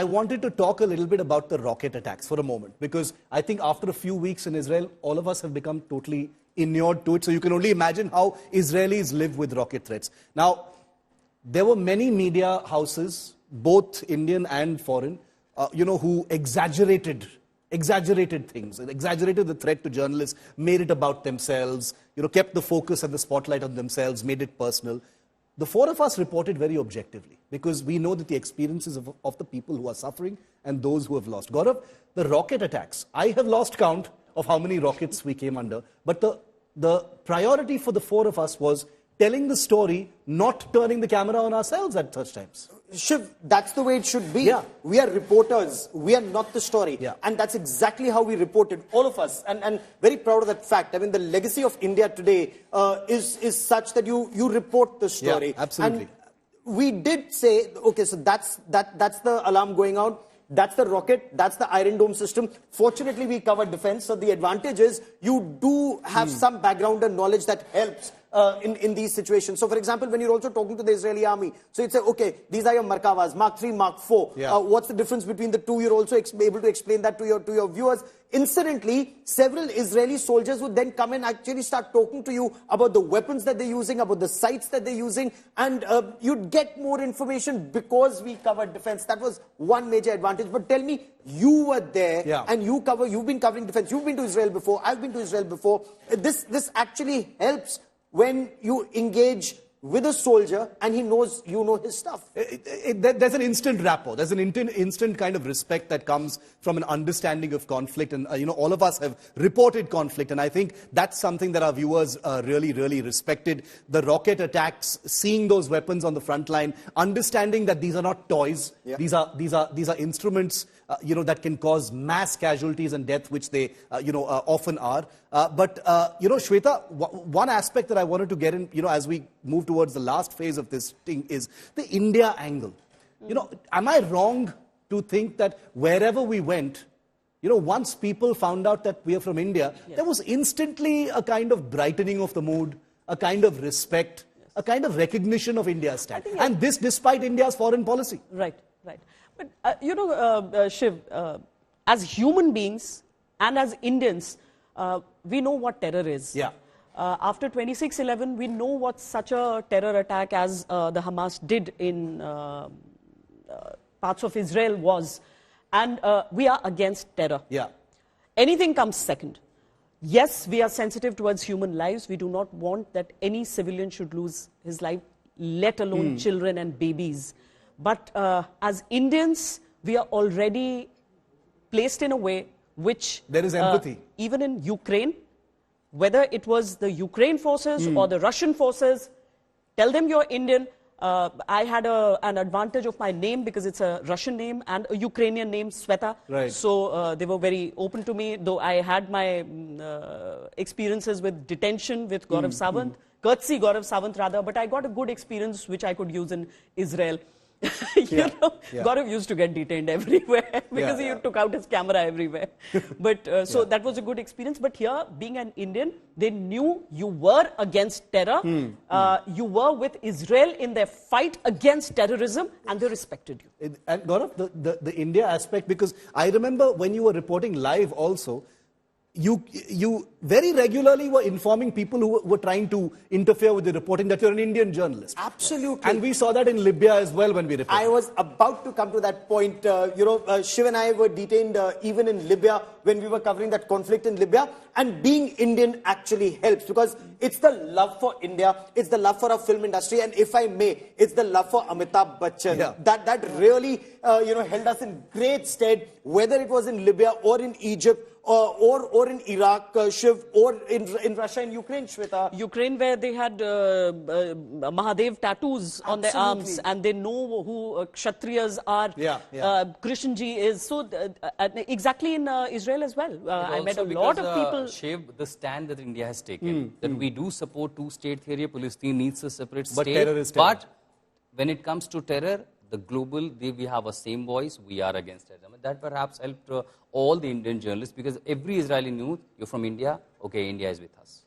I wanted to talk a little bit about the rocket attacks for a moment, because I think after a few weeks in Israel, all of us have become totally inured to it. So you can only imagine how Israelis live with rocket threats. Now, there were many media houses, both Indian and foreign, who exaggerated things, exaggerated the threat to journalists, made it about themselves, kept the focus and the spotlight on themselves, made it personal. The four of us reported very objectively, because we know that the experiences of the people who are suffering and those who have lost. Gaurav, the rocket attacks, I have lost count of how many rockets we came under, but the priority for the four of us was telling the story, not turning the camera on ourselves at such times. Shiv, that's the way it should be. Yeah. We are reporters. We are not the story. Yeah. And that's exactly how we reported, all of us. And very proud of that fact. I mean, the legacy of India today is such that you report the story. Yeah, absolutely. And we did say, okay, so that's the alarm going out. That's the rocket. That's the Iron Dome system. Fortunately, we covered defense. So the advantage is you do have some background and knowledge that helps in these situations. So, for example, when you're also talking to the Israeli army, so you'd say, okay, these are your Markavas, Mark 3, Mark 4. Yeah. What's the difference between the two? You're also able to explain that to your viewers. Incidentally, several Israeli soldiers would then come and actually start talking to you about the weapons that they're using, about the sites that they're using, and you'd get more information because we covered defense. That was one major advantage. But tell me, you were there, and you've been covering defense. You've been to Israel before. I've been to Israel before. This actually helps when you engage with a soldier and he knows you know his stuff. There's an instant rapport. There's an instant kind of respect that comes from an understanding of conflict. And, all of us have reported conflict. And I think that's something that our viewers really, really respected. The rocket attacks, seeing those weapons on the front line, understanding that these are not toys. Yeah. These are instruments, that can cause mass casualties and death, which they, often are. But Shweta, one aspect that I wanted to get in, as we move towards the last phase of this thing is the India angle. Am I wrong to think that wherever we went, once people found out that we are from India, there was instantly a kind of brightening of the mood, a kind of respect, a kind of recognition of India's stand. And this despite India's foreign policy. Right. But, Shiv, as human beings and as Indians, we know what terror is. Yeah. After 26/11, we know what such a terror attack as the Hamas did in parts of Israel was. And we are against terror. Yeah. Anything comes second. Yes, we are sensitive towards human lives. We do not want that any civilian should lose his life, let alone children and babies. But as Indians, we are already placed in a way which... There is empathy. Even in Ukraine, whether it was the Ukraine forces or the Russian forces, tell them you're Indian. I had an advantage of my name because it's a Russian name and a Ukrainian name, Sweta. Right. So they were very open to me, though I had my experiences with detention with Gaurav Sawant, courtesy Gaurav Sawant rather, but I got a good experience which I could use in Israel. Gaurav used to get detained everywhere because he took out his camera everywhere. But so that was a good experience. But here, being an Indian, they knew you were against terror. You were with Israel in their fight against terrorism, and they respected you. And Gaurav, the India aspect, because I remember when you were reporting live also, you very regularly were informing people who were trying to interfere with the reporting that you're an Indian journalist. Absolutely. And we saw that in Libya as well when we reported. I was about to come to that point. Shiv and I were detained even in Libya when we were covering that conflict in Libya. And being Indian actually helps because it's the love for India, it's the love for our film industry, and if I may, it's the love for Amitabh Bachchan. Yeah. That really held us in great stead, whether it was in Libya or in Egypt. Or in Iraq, Shiv, or in Russia and Ukraine, Shweta. Ukraine, where they had Mahadev tattoos on their arms, and they know who Kshatriyas are, Krishnji is. So exactly in Israel as well. I met a lot of people. Shiv, the stand that India has taken, that we do support two-state theory, Palestine needs a separate state. But terror is terror. But when it comes to terror, the global, we have a same voice, we are against terrorism. That perhaps helped all the Indian journalists because every Israeli knew, you're from India, okay, India is with us.